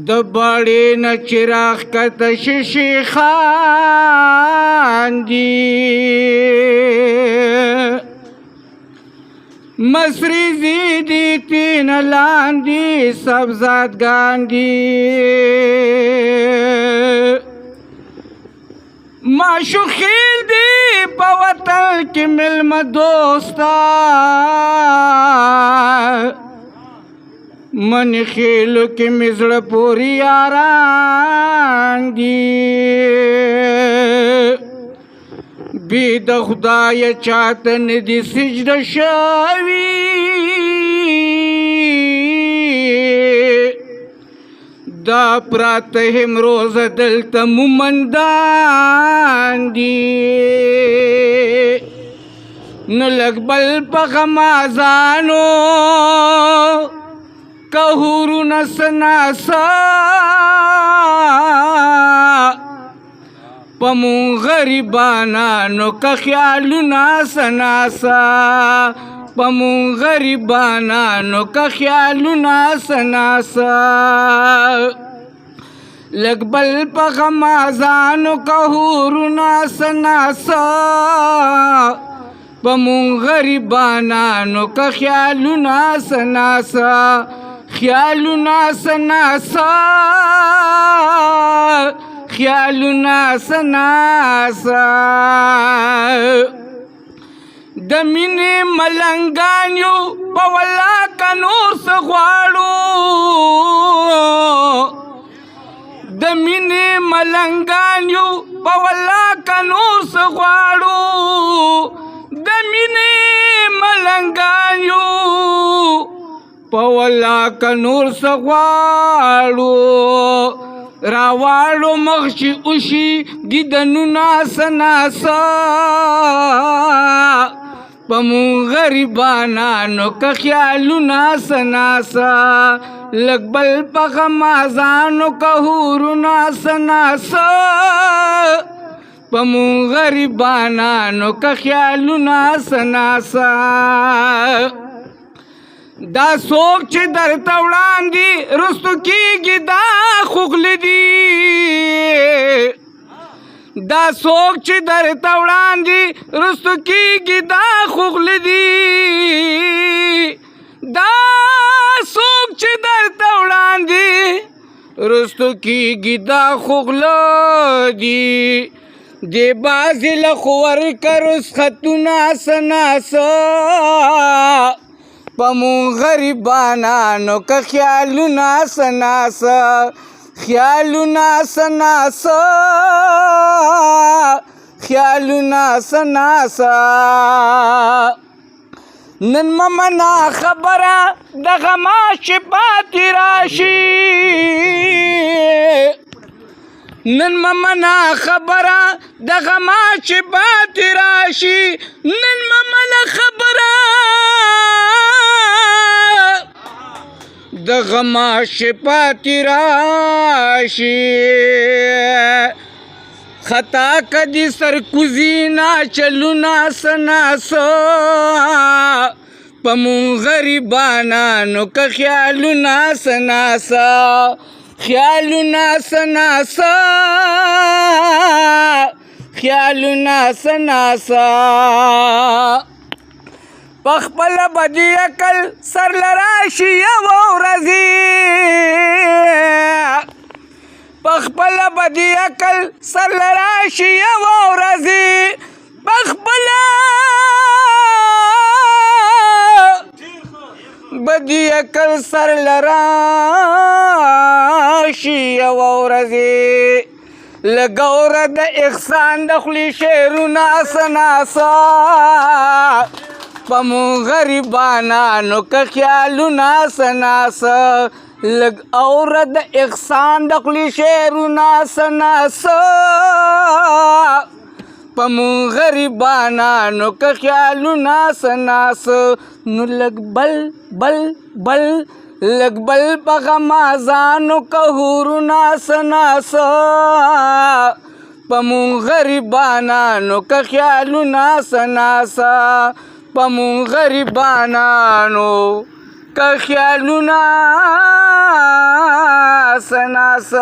د باړې نه چراغ کته شیشې خاندي مسریزی دی تین لاندی سبزادگان دی ماشو خیل دی پا وطن کی ملم دوستا من خیلو کی مزر پوری یاران دی بی د خدای چاته ندی سجده شوی دا پراته هم روز دلته مومندان دی نو لږ بل په غمازانو کهورونه سناسا پمون غریبانانو که خیالونا سناسا پمون غریبانانو که خیالونا سناسا لږ بل په غمازانو کهورونه سناسا پمون غریبانانو که خیالونا سناسا خیالونا سناسا خیالونا سناسا د مینې ملنګان یو په والله که نور څه غواړو د مینې ملنګان یو په والله که نور څه غواړو د مینې ملنګان یو په والله که نور څه غواړو راواړو مخشي اوشي دیدنونه سناسا پمون غریبانانو که خیالونه سناسا لږ بل په غمازانو که هورونه سناسا پمون غریبانانو که خیالونه سناسا دا څوک چې درته وړاندې رستو کېږي دا خوږلی دي دا څوک چې درته وړاندې رستو کېږي دا خوږلی دي دا څوک چې درته وړاندې رستو کېږي دا خوږله دي دې بعضې له خو ورکه رسختونه سناسه پمون غریبانانو که خیالونا سناسا خیالونا سناسا خیالونا سناسا نن ممنا خبره د غما چې پاتې راشي نن ممنا خبره د غما چې پاتې راشي نن ممنا خبره د غما چې پاتې راشي خطا کدي سرکوزي ناچلونه سناسا پمون غریبانانو که خیالونه سناسا خیالونه سناسا خیالونه سناسا پخپل بدی عقل سر لراشی یو ورځی پخپل بدی عقل سر لراشی یو ورځی پخپل بدی عقل سر لراشی یو ورځی لګور د احسان د خلی شعرونه سناسا پمون غریبانانو که خیالونه سناسا لږ اوره د احسان د خولې شعرونه سناسا پمون غریبانانو که خیالونه سناسا نو لږ بل لږ بل په غمازانو که هورونه سناسا پمون غریبانانو که خیالونه سناسا پمون غریبانانو که خیالونه ناس